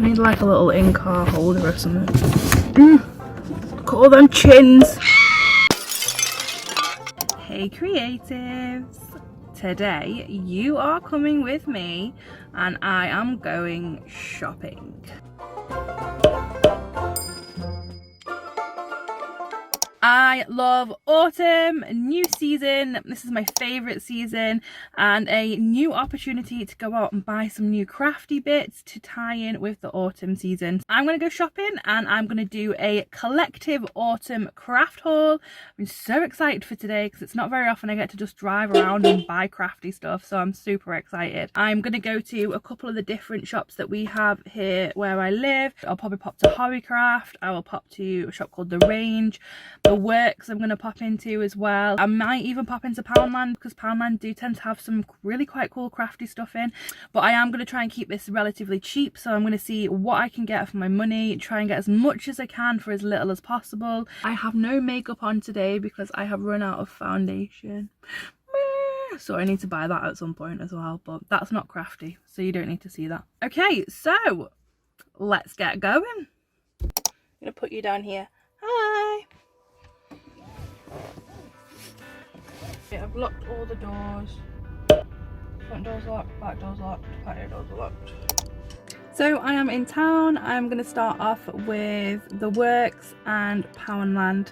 I need like a little in-car holder or something. Look at all them chins. Hey creatives! Today you are coming with me and I am going shopping. I love autumn, new season. This is my favourite season and a new opportunity to go out and buy some new crafty bits to tie in with the autumn season. I'm going to go shopping and I'm going to do a collective autumn craft haul. I'm so excited for today because it's not very often I get to just drive around and buy crafty stuff, so I'm super excited. I'm going to go to a couple of the different shops that we have here where I live. I'll probably pop to Hobbycraft, I will pop to a shop called The Range. The Works I'm going to pop into as well. I might even pop into Poundland because Poundland do tend to have some really quite cool crafty stuff in, but I am going to try and keep this relatively cheap, so I'm going to see what I can get for my money, try and get as much as I can for as little as possible. I have no makeup on today because I have run out of foundation, so I need to buy that at some point as well, but that's not crafty, so you don't need to see that. Okay, so let's get going. I'm going to put you down here. Hi! I've locked all the doors. Front door's locked, back door's locked, patio doors are locked. So I am in town. I'm going to start off with The Works and Poundland.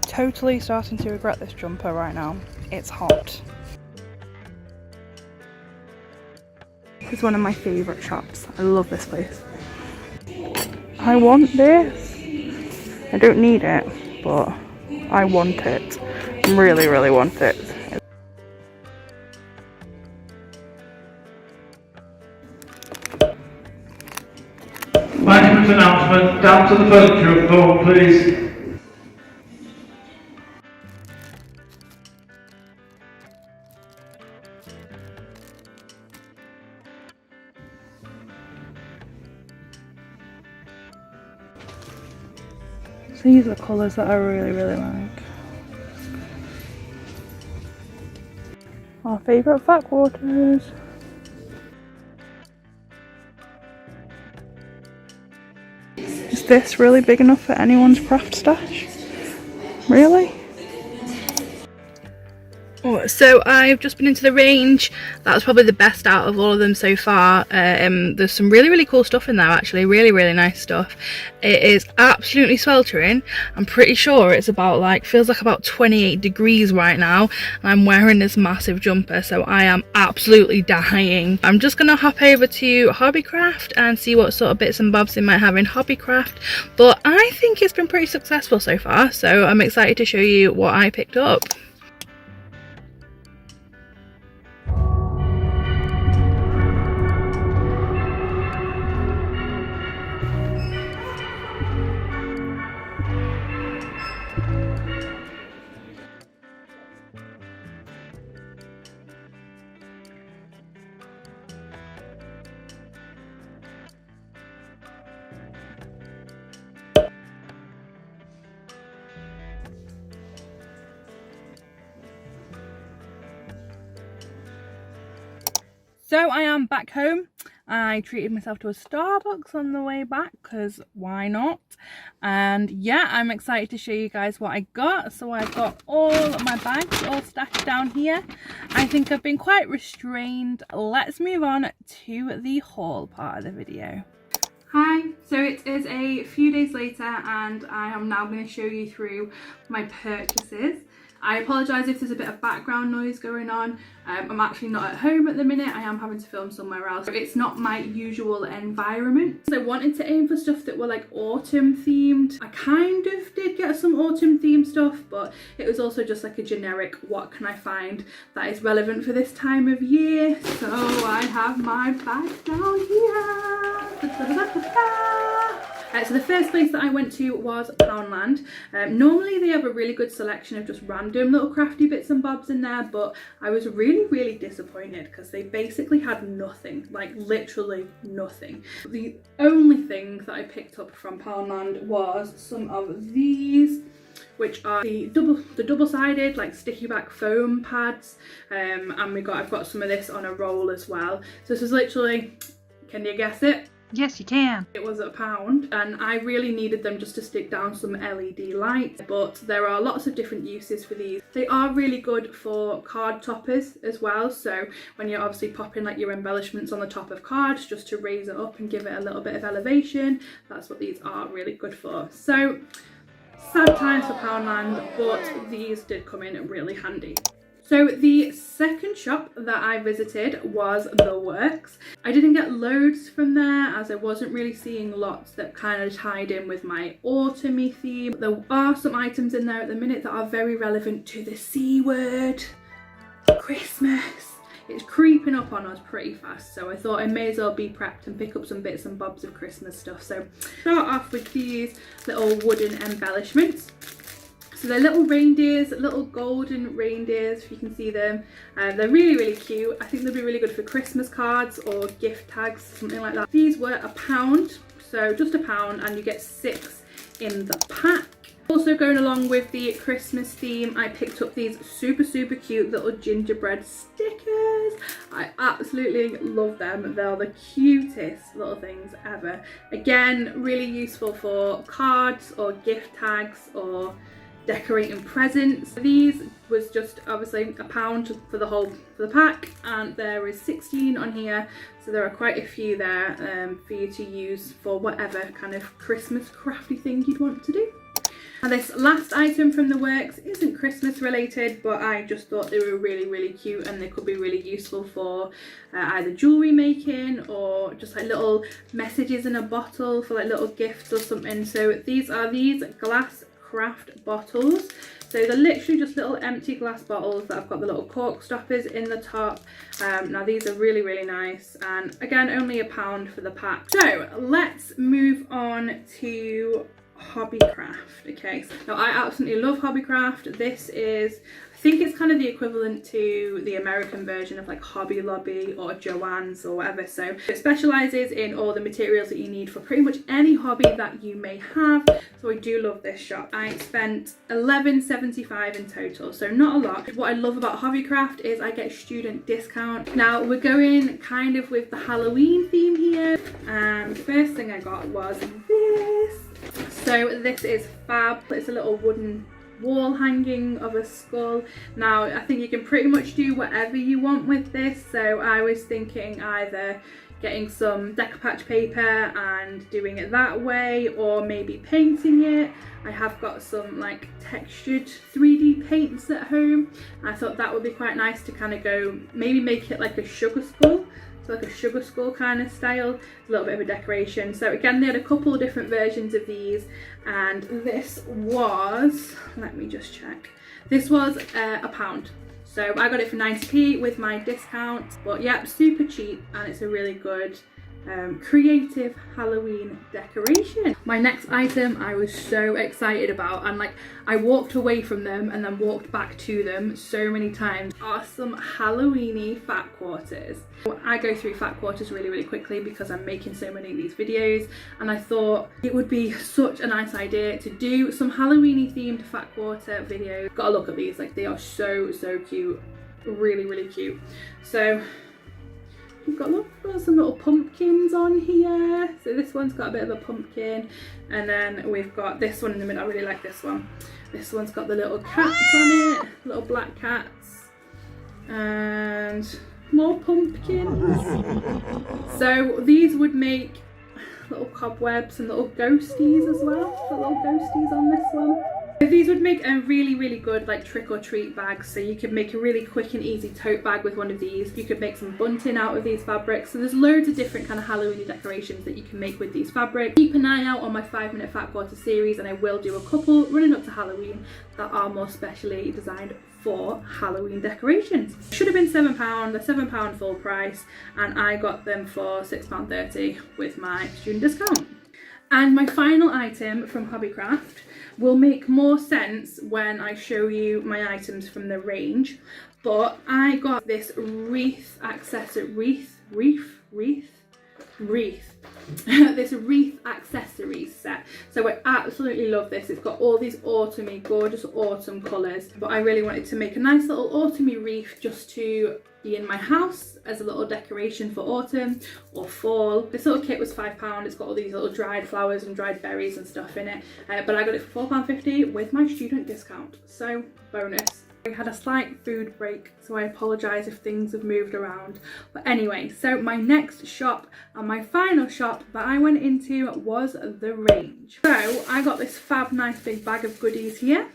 Totally starting to regret this jumper right now. It's hot. It's one of my favourite shops. I love this place. I want this. I don't need it, but I want it. Really, really want it. Management announcement, down to the furniture floor, please. These are colours that I really, really like. Our favourite fat quarters. Is this really big enough for anyone's craft stash? Really? Oh, so I've just been into The Range. That's probably the best out of all of them so far. There's some really, really cool stuff in there actually, really, really nice stuff. It is absolutely sweltering. I'm pretty sure it's about feels like about 28 degrees right now, and I'm wearing this massive jumper, so I am absolutely dying. I'm just gonna hop over to Hobbycraft and see what sort of bits and bobs they might have in Hobbycraft, but I think it's been pretty successful so far, so I'm excited to show you what I picked up. So I am back home. I treated myself to a Starbucks on the way back because why not? And yeah, I'm excited to show you guys what I got. So I've got all my bags all stashed down here. I think I've been quite restrained. Let's move on to the haul part of the video. Hi, so it is a few days later and I am now going to show you through my purchases. I apologise if there's a bit of background noise going on. I'm actually not at home at the minute. I am having to film somewhere else. It's not my usual environment. So I wanted to aim for stuff that were like autumn themed. I kind of did get some autumn themed stuff, but it was also just like a generic what can I find that is relevant for this time of year. So I have my bag down here. So the first place that I went to was Poundland. Normally they have a really good selection of just random little crafty bits and bobs in there, but I was really disappointed because they basically had nothing, like literally nothing. The only thing that I picked up from Poundland was some of these, which are the double-sided like sticky back foam pads, and I've got some of this on a roll as well. So this is literally, can you guess it? Yes, you can. It was £1 and I really needed them just to stick down some LED lights, but there are lots of different uses for these. They are really good for card toppers as well, so when you're obviously popping like your embellishments on the top of cards just to raise it up and give it a little bit of elevation, that's what these are really good for. So sad times for Poundland, but these did come in really handy. So the second shop that I visited was The Works. I didn't get loads from there as I wasn't really seeing lots that kind of tied in with my autumny theme. There are some items in there at the minute that are very relevant to the C word, Christmas. It's creeping up on us pretty fast, so I thought I may as well be prepped and pick up some bits and bobs of Christmas stuff. So start off with these little wooden embellishments. So they're little reindeers, little golden reindeers, if you can see them. They're really cute. I think they'll be really good for Christmas cards or gift tags, something like that. These were £1, so just £1, and you get 6 in the pack. Also going along with the Christmas theme, I picked up these super cute little gingerbread stickers. I absolutely love them. They're the cutest little things ever. Again, really useful for cards or gift tags or decorating presents. These was just obviously £1 for the pack, and there is 16 on here, so there are quite a few there for you to use for whatever kind of Christmas crafty thing you'd want to do. And this last item from The Works isn't Christmas related, but I just thought they were really cute and they could be really useful for either jewellery making or just like little messages in a bottle for like little gifts or something. So these are these glass craft bottles. So they're literally just little empty glass bottles that have got the little cork stoppers in the top. Now these are really nice, and again only £1 for the pack. So let's move on to Hobbycraft. Okay, now I absolutely love Hobbycraft. This is, I think it's kind of the equivalent to the American version of like Hobby Lobby or Joann's or whatever. So it specialises in all the materials that you need for pretty much any hobby that you may have. So I do love this shop. I spent £11.75 in total, so not a lot. What I love about Hobbycraft is I get student discount. Now we're going kind of with the Halloween theme here, and the first thing I got was this. So this is fab. It's a little wooden wall hanging of a skull. Now I think you can pretty much do whatever you want with this, so I was thinking either getting some Decopatch paper and doing it that way, or maybe painting it. I have got some like textured 3D paints at home. I thought that would be quite nice to kind of go, maybe make it like a sugar skull. Like a sugar skull kind of style, a little bit of a decoration. So again, they had a couple of different versions of these, and this was, let me just check, this was £1. So I got it for 90p with my discount, but yeah, super cheap, and it's a really good creative Halloween decoration. My next item I was so excited about, and like I walked away from them and then walked back to them so many times, are some Halloweeny fat quarters. I go through fat quarters really quickly because I'm making so many of these videos, and I thought it would be such a nice idea to do some Halloweeny themed fat quarter videos. Gotta look at these, like they are so cute, really cute. So we've got some little pumpkins on here. So this one's got a bit of a pumpkin, and then we've got this one in the middle. I really like this one. This one's got the little cats on it, little black cats, and more pumpkins. So these would make little cobwebs and little ghosties as well. Got little ghosties on this one. These would make a really good like trick or treat bag, so you could make a really quick and easy tote bag with one of these. You could make some bunting out of these fabrics, so there's loads of different kind of Halloween decorations that you can make with these fabrics. Keep an eye out on my 5-minute fat quarter series, and I will do a couple running up to Halloween that are more specially designed for Halloween decorations. Should have been £7, they're £7 full price, and I got them for £6.30 with my student discount. And my final item from Hobbycraft will make more sense when I show you my items from the range, but I got this wreath accessory, this wreath accessories set. So I absolutely love this. It's got all these autumny, gorgeous autumn colours, but I really wanted to make a nice little autumny wreath just to be in my house as a little decoration for autumn or fall. This little kit was £5. It's got all these little dried flowers and dried berries and stuff in it, but I got it for £4.50 with my student discount, so bonus. I had a slight food break, so I apologise if things have moved around. But anyway, so my next shop and my final shop that I went into was the range. So I got this fab nice big bag of goodies here.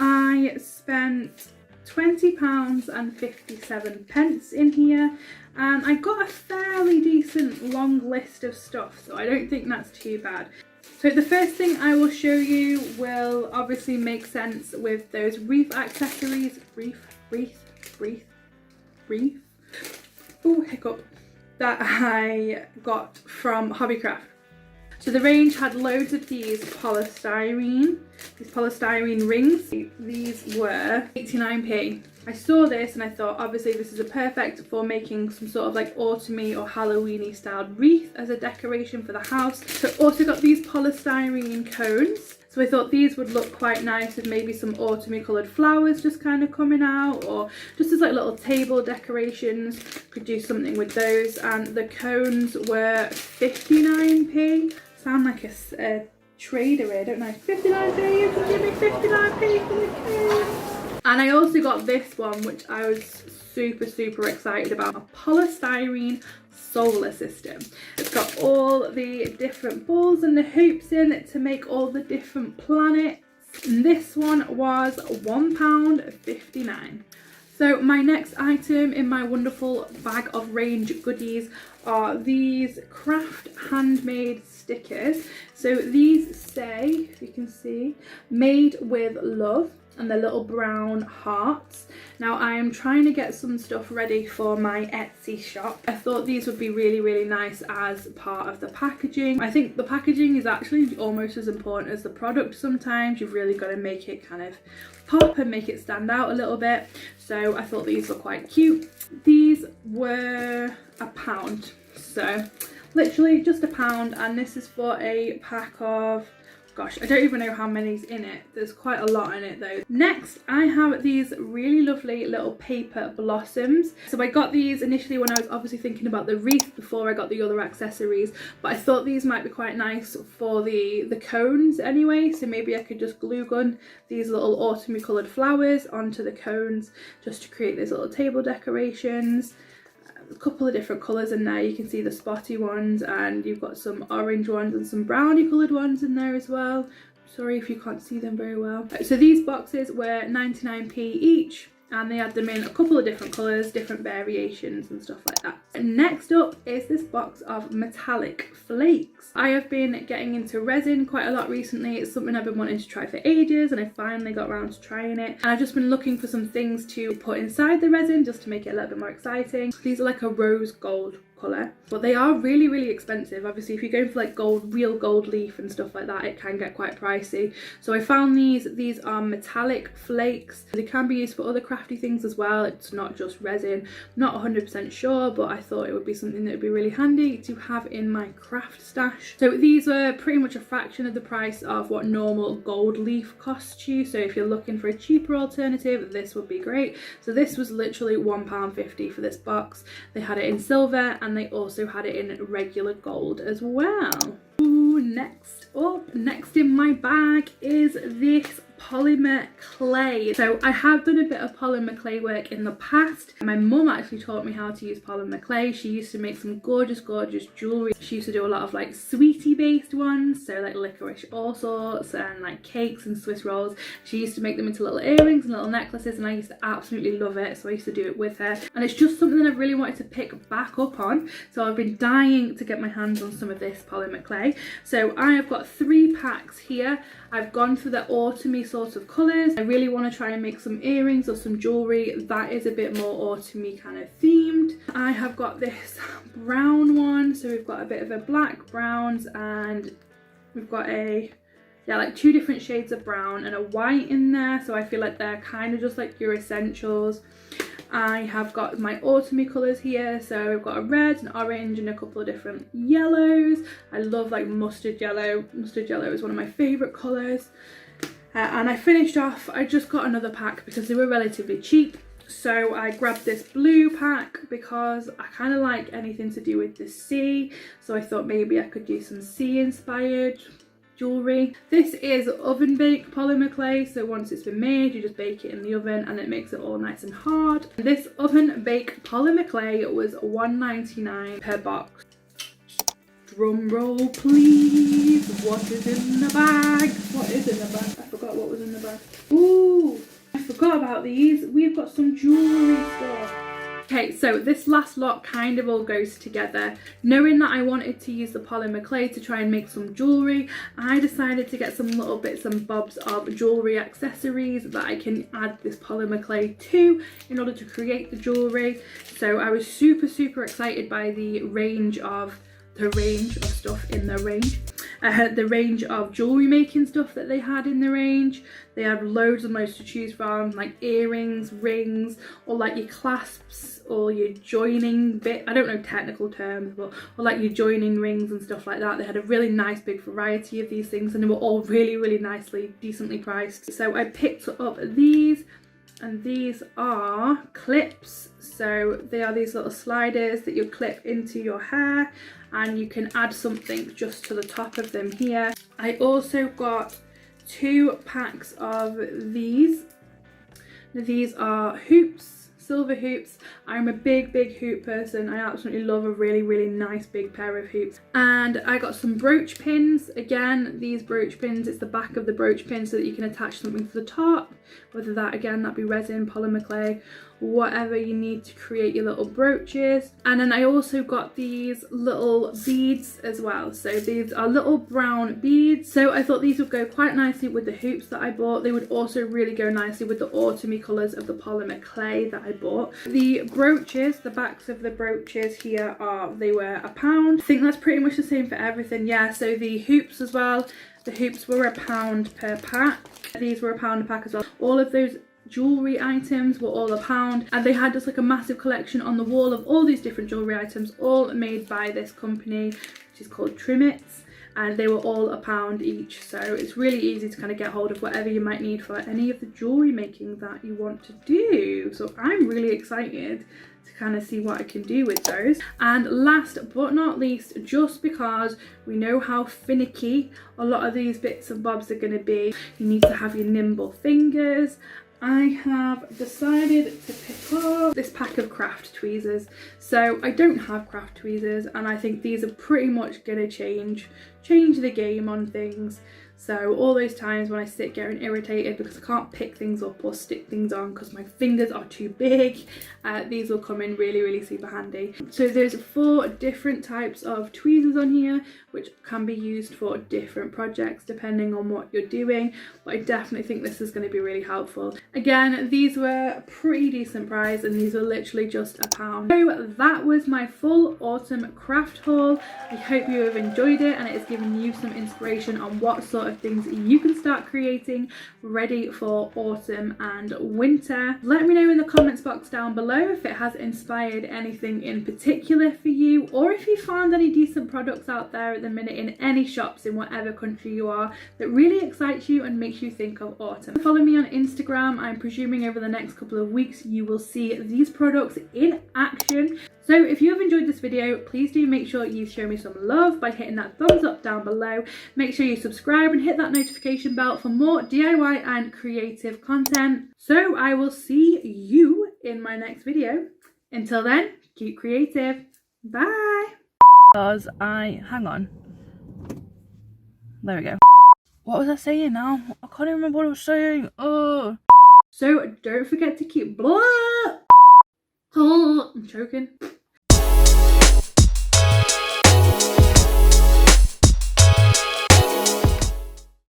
I spent £20.57 in here, and I got a fairly decent long list of stuff, so I don't think that's too bad. So the first thing I will show you will obviously make sense with those wreath accessories, oh hiccup, that I got from Hobbycraft. So the range had loads of these polystyrene rings. These were 89p. I saw this and I thought obviously this is a perfect for making some sort of like autumny or Halloweeny styled wreath as a decoration for the house. So I also got these polystyrene cones. So I thought these would look quite nice with maybe some autumny coloured flowers just kind of coming out, or just as like little table decorations. Could do something with those. And the cones were 59p. Sound like a trader here, don't I? 59p, you can give me 59p for the cone. And I also got this one, which I was super excited about, a polystyrene solar system. It's got all the different balls and the hoops in it to make all the different planets. And this one was £1.59. So my next item in my wonderful bag of range goodies are these craft handmade stickers. So these say, if you can see, made with love, and the little brown hearts. Now I am trying to get some stuff ready for my Etsy shop. I thought these would be really nice as part of the packaging. I think the packaging is actually almost as important as the product sometimes. You've really got to make it kind of pop and make it stand out a little bit. So I thought these were quite cute. These were £1, so literally just £1, and this is for a pack of, gosh, I don't even know how many's in it. There's quite a lot in it though. Next, I have these really lovely little paper blossoms. So I got these initially when I was obviously thinking about the wreath before I got the other accessories, but I thought these might be quite nice for the cones anyway. So maybe I could just glue gun these little autumny coloured flowers onto the cones just to create these little table decorations. A couple of different colours in there. You can see the spotty ones, and you've got some orange ones and some brownie coloured ones in there as well. Sorry if you can't see them very well. So these boxes were 99p each, and they had them in a couple of different colours, different variations and stuff like that. And next up is this box of metallic flakes. I have been getting into resin quite a lot recently. It's something I've been wanting to try for ages, and I finally got around to trying it. And I've just been looking for some things to put inside the resin just to make it a little bit more exciting. These are like a rose gold colour, but they are really expensive. Obviously if you're going for like gold, real gold leaf and stuff like that, it can get quite pricey. So I found these are metallic flakes. They can be used for other crafty things as well. It's not just resin. Not 100% sure, but I thought it would be something that would be really handy to have in my craft stash. So these were pretty much a fraction of the price of what normal gold leaf costs you. So if you're looking for a cheaper alternative, this would be great. So this was literally £1.50 for this box. They had it in silver, and they also had it in regular gold as well. Ooh, next in my bag is this polymer clay. So I have done a bit of polymer clay work in the past. My mum actually taught me how to use polymer clay. She used to make some gorgeous jewellery. She used to do a lot of like sweetie based ones, so like licorice all sorts, and like cakes and Swiss rolls. She used to make them into little earrings and little necklaces, and I used to absolutely love it, so I used to do it with her. And it's just something that I've really wanted to pick back up on, so I've been dying to get my hands on some of this polymer clay. So I have got 3 packs here. I've gone for the autumny sort of colours. I really want to try and make some earrings or some jewellery that is a bit more autumny kind of themed. I have got this brown one, so we've got a bit of a black, browns, and we've got a like 2 different shades of brown and a white in there, so I feel like they're kind of just like your essentials. I have got my autumny colours here, so I've got a red, an orange, and a couple of different yellows. I love like mustard yellow. Mustard yellow is one of my favourite colours. And I finished off, I just got another pack because they were relatively cheap. So I grabbed this blue pack because I kind of like anything to do with the sea. So I thought maybe I could do some sea inspired jewellery. This is oven baked polymer clay, so once it's been made you just bake it in the oven and it makes it all nice and hard. This oven baked polymer clay was $1.99 per box. Drum roll please. What is in the bag? What is in the bag? I forgot what was in the bag. Ooh, I forgot about these. We've got some jewellery stuff. Okay, so this last lot kind of all goes together. Knowing that I wanted to use the polymer clay to try and make some jewellery, I decided to get some little bits and bobs of jewellery accessories that I can add this polymer clay to in order to create the jewellery. So I was super excited by the range of stuff in the range. The range of jewellery making stuff that they had in the range. They had loads and loads to choose from, like earrings, rings, or like your clasps or your joining bit. I don't know technical terms, but or like your joining rings and stuff like that. They had a really nice big variety of these things, and they were all really nicely, decently priced. So I picked up these, and these are clips. So they are these little sliders that you clip into your hair, and you can add something just to the top of them here. I also got 2 packs of these. These are hoops, silver hoops. I'm a big hoop person. I absolutely love a really nice big pair of hoops. And I got some brooch pins. Again, these brooch pins, it's the back of the brooch pin so that you can attach something to the top, whether that, again, that'd be resin, polymer clay, whatever you need to create your little brooches. And then I also got these little beads as well. So these are little brown beads. So I thought these would go quite nicely with the hoops that I bought. They would also really go nicely with the autumny colours of the polymer clay that I bought. The brooches, the backs of the brooches here they were £1. I think that's pretty much the same for everything. Yeah, so the hoops as well. The hoops were £1 per pack. These were £1 a pack as well. All of those jewellery items were all £1, and they had just like a massive collection on the wall of all these different jewellery items, all made by this company, which is called Trimmets, and they were all £1 each. So it's really easy to kind of get hold of whatever you might need for any of the jewellery making that you want to do. So I'm really excited to kind of see what I can do with those. And last but not least, just because we know how finicky a lot of these bits and bobs are going to be, you need to have your nimble fingers. I have decided to pick up this pack of craft tweezers. So I don't have craft tweezers, and I think these are pretty much gonna change the game on things. So all those times when I sit getting irritated because I can't pick things up or stick things on because my fingers are too big, these will come in really super handy. So there's 4 different types of tweezers on here, which can be used for different projects depending on what you're doing, but I definitely think this is going to be really helpful. Again, these were a pretty decent price, and these were literally just £1. So that was my full autumn craft haul. I hope you have enjoyed it and it has given you some inspiration on what sort of things you can start creating ready for autumn and winter. Let me know in the comments box down below if it has inspired anything in particular for you, or if you found any decent products out there at the minute in any shops in whatever country you are that really excites you and makes you think of autumn. Follow me on Instagram. I'm presuming over the next couple of weeks you will see these products in action. So if you have enjoyed this video, please do make sure you show me some love by hitting that thumbs up down below. Make sure you subscribe and hit that notification bell for more DIY and creative content. So I will see you in my next video. Until then, keep creative. Bye. Hang on. There we go. What was I saying now? I can't even remember what I was saying. Oh. So don't forget to keep I'm choking.